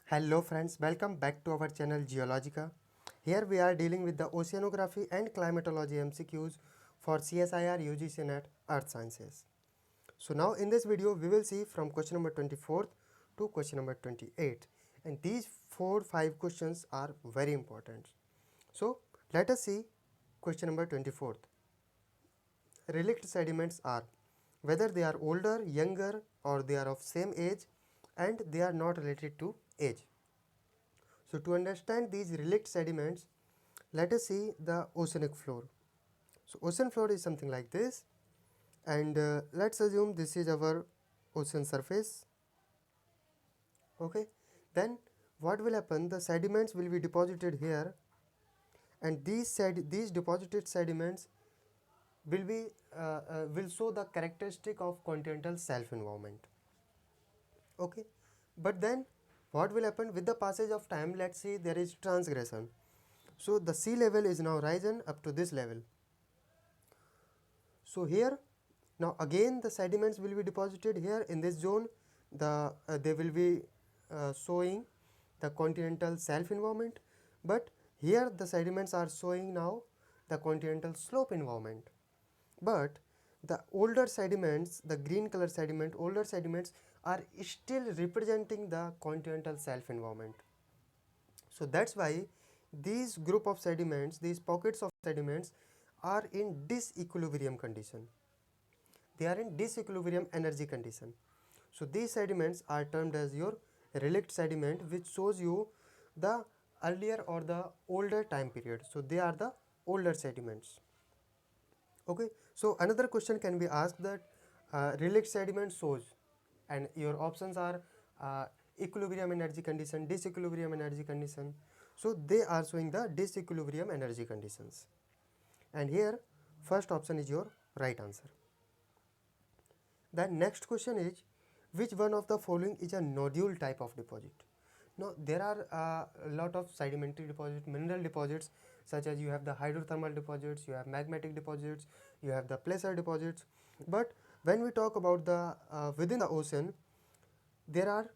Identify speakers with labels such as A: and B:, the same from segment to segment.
A: Hello friends, welcome back to our channel Geologica. Here we are dealing with the oceanography and climatology MCQs for CSIR UGC NET Earth Sciences. So now in this video we will see from question number 24 to question number 28, and these 4-5 questions are very important. So let us see question number 24. Relict sediments are whether they are older, younger, or they are of same age and they are not related to age. So to understand these relict sediments, let us see the oceanic floor. So ocean floor is something like this, and let's assume this is our ocean surface. Okay, then what will happen? The sediments will be deposited here, and these deposited sediments will show the characteristic of continental shelf environment. Okay, but then what will happen with the passage of time? Let's see, there is transgression. So the sea level is now risen up to this level. So here now again the sediments will be deposited here in this zone. They will be showing the continental shelf environment, but here the sediments are showing now the continental slope environment. But the older sediments, the green color sediment, older sediments are still representing the continental shelf environment. So that's why these group of sediments, these pockets of sediments are in disequilibrium condition. They are in disequilibrium energy condition. So these sediments are termed as your relict sediment, which shows you the earlier or the older time period. So they are the older sediments. Okay, so another question can be asked that relict sediment shows, and your options are equilibrium energy condition, disequilibrium energy condition. So they are showing the disequilibrium energy conditions, and here first option is your right answer. The next question is, which one of the following is a nodule type of deposit? Now there are a lot of sedimentary deposits, mineral deposits, such as you have the hydrothermal deposits, you have magmatic deposits, you have the placer deposits. But when we talk about the within the ocean, there are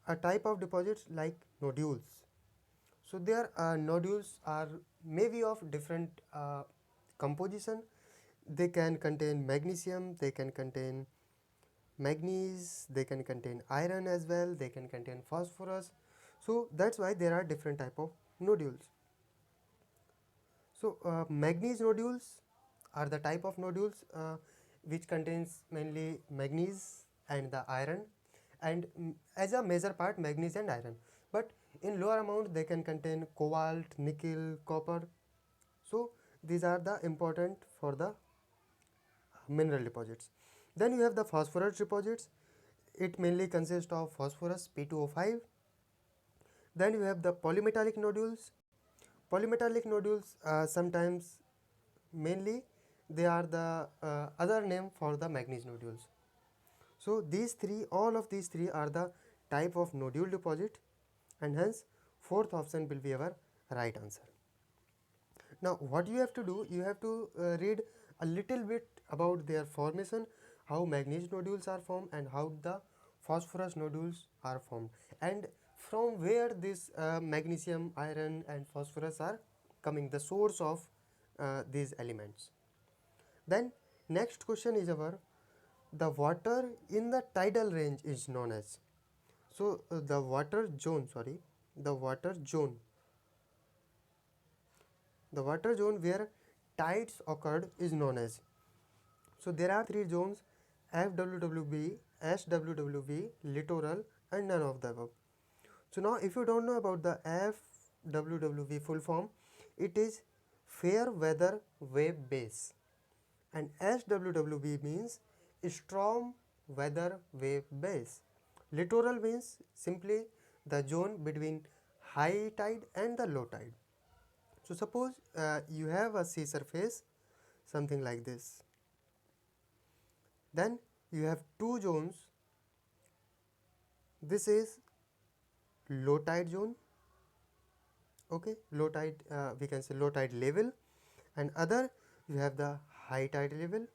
A: a type of deposits like nodules. So their nodules are maybe of different composition. They can contain magnesium, they can contain manganese, they can contain iron as well, they can contain phosphorus. So that's why there are different type of nodules. So manganese nodules are the type of nodules which contains mainly manganese and the iron, and as a major part manganese and iron, but in lower amount they can contain cobalt, nickel, copper. So these are the important for the mineral deposits. Then you have the phosphorus deposits. It mainly consists of phosphorus P2O5. Then you have the polymetallic nodules. Polymetallic nodules sometimes mainly they are the other name for the manganese nodules. So these three, all of these three are the type of nodule deposit, and hence fourth option will be our right answer. Now what you have to do, you have to read a little bit about their formation, how manganese nodules are formed and how the phosphorus nodules are formed, and from where this magnesium, iron and phosphorus are coming, the source of these elements. Then next question is our, the water in the tidal range is known as. So the water zone where tides occurred is known as. So there are three zones: FWWB, SWWB, littoral, and none of the above. So now if you don't know about the FWWB full form, it is fair weather wave base, and SWWB means storm weather wave base. Littoral means simply the zone between high tide and the low tide. So suppose you have a sea surface something like this. Then you have two zones. This is low tide zone. Okay, low tide, we can say low tide level, and other you have the high tide level.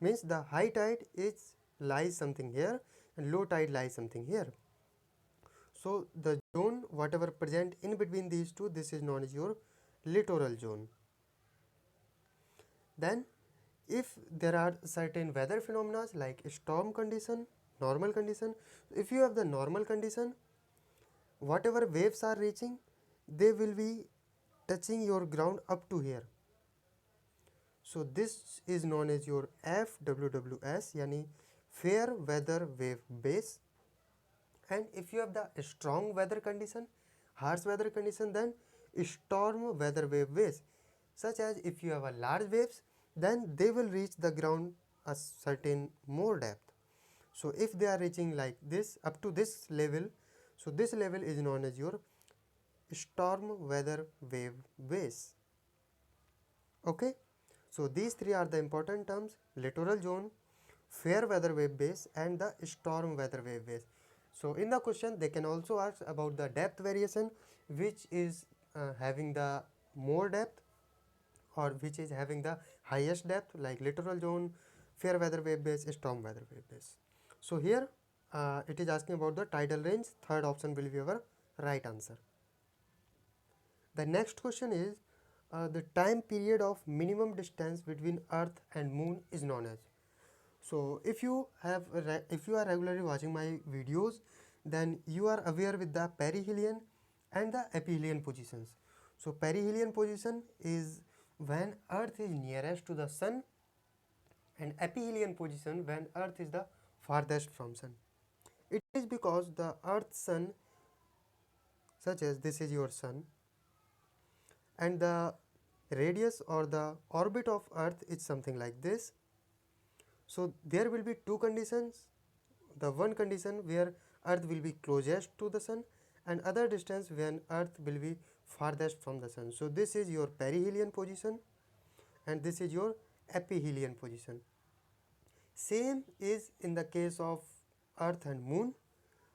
A: Means the high tide is lies something here and low tide lies something here. So the zone whatever present in between these two, this is known as your littoral zone. Then if there are certain weather phenomena like storm condition, normal condition, if you have the normal condition, whatever waves are reaching, they will be touching your ground up to here. So this is known as your FWWS, yani fair weather wave base. And if you have the strong weather condition, harsh weather condition, then storm weather wave base, such as if you have a large waves, then they will reach the ground a certain more depth. So if they are reaching like this up to this level, so this level is known as your storm weather wave base. Okay, so these three are the important terms: littoral zone, fair weather wave base, and the storm weather wave base. So in the question they can also ask about the depth variation, which is having the more depth or which is having the highest depth, like littoral zone, fair weather wave base, storm weather wave base. So here it is asking about the tidal range. Third option will be our right answer. The next question is the time period of minimum distance between Earth and Moon is known as. So if you are regularly watching my videos, then you are aware with the perihelion and the aphelion positions. So perihelion position is when Earth is nearest to the Sun, and aphelion position when Earth is the farthest from Sun. It is because the Earth's Sun, such as this is your Sun, and the radius or the orbit of Earth is something like this. So there will be two conditions. The one condition where Earth will be closest to the Sun, and other distance when Earth will be farthest from the Sun. So this is your perihelion position and this is your aphelion position. Same is in the case of Earth and Moon,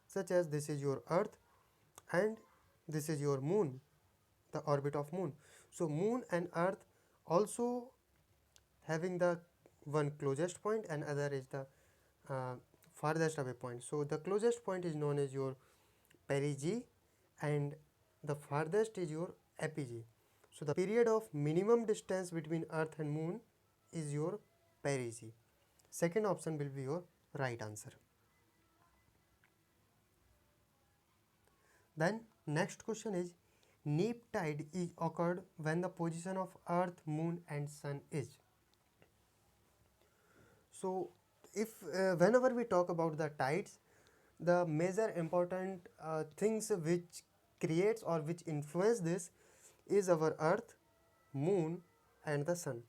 A: such as this is your Earth and this is your Moon, the orbit of Moon. So Moon and Earth also having the one closest point and other is the farthest away point. So the closest point is known as your perigee and the farthest is your apogee. So the period of minimum distance between Earth and Moon is your perigee. Second option will be your right answer. Then next question is neap tide is occurred when the position of Earth, Moon and Sun is. So if whenever we talk about the tides, the major important things which creates or which influence this is our Earth, Moon and the Sun.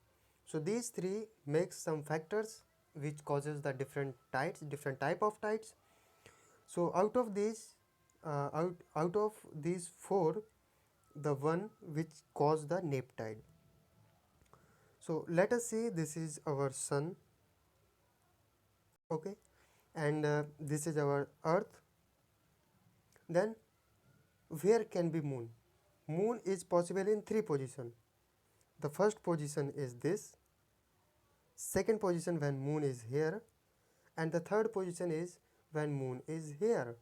A: So these three makes some factors which causes the different tides, different type of tides. So out of these out of these four, the one which cause the neap tide. So let us see, this is our Sun, okay, and this is our Earth. Then where can be Moon? Moon is possible in three positions. The first position is this, second position when Moon is here, and the third position is when Moon is here.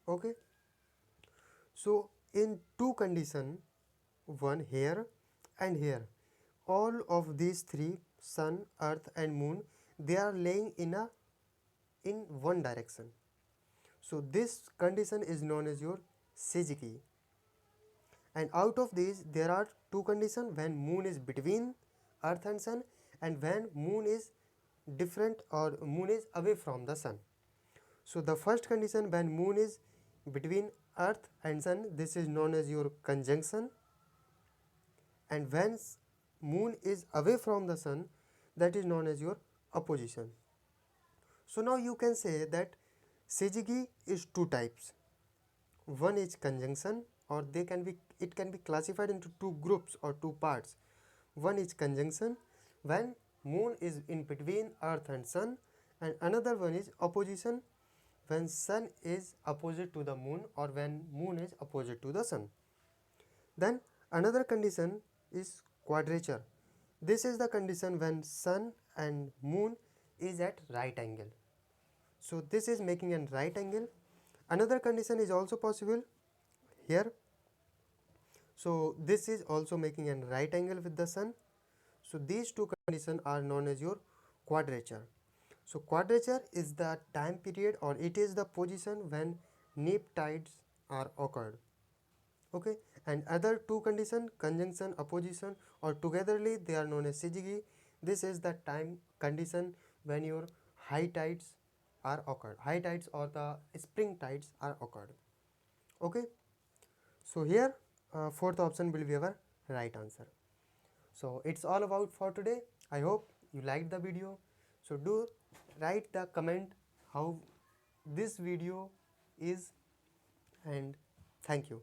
A: Okay, so in two condition, one here and here, all of these three, Sun, Earth and Moon, they are laying in one direction. So this condition is known as your syzygy. And out of these there are two conditions: when Moon is between Earth and Sun and when Moon is different or Moon is away from the Sun. So the first condition, when Moon is between Earth and Sun, this is known as your conjunction, and when Moon is away from the Sun, that is known as your opposition. So now you can say that syzygy is two types. One is conjunction, or it can be classified into two groups or two parts. One is conjunction when Moon is in between Earth and Sun, and another one is opposition when Sun is opposite to the Moon or when Moon is opposite to the Sun. Then another condition is quadrature. This is the condition when Sun and Moon is at right angle. So this is making a right angle, Another condition is also possible here. So this is also making a right angle with the sun. So these two conditions are known as your quadrature. So quadrature is the time period, or it is the position when neap tides are occurred. Okay, and other two condition, conjunction, opposition, or togetherly, they are known as syzygy. This is the time condition when your high tides are occurred, high tides or the spring tides are occurred. Okay, so here fourth option will be our right answer. So it's all about for today. I hope you liked the video. So do write the comment how this video is, and thank you.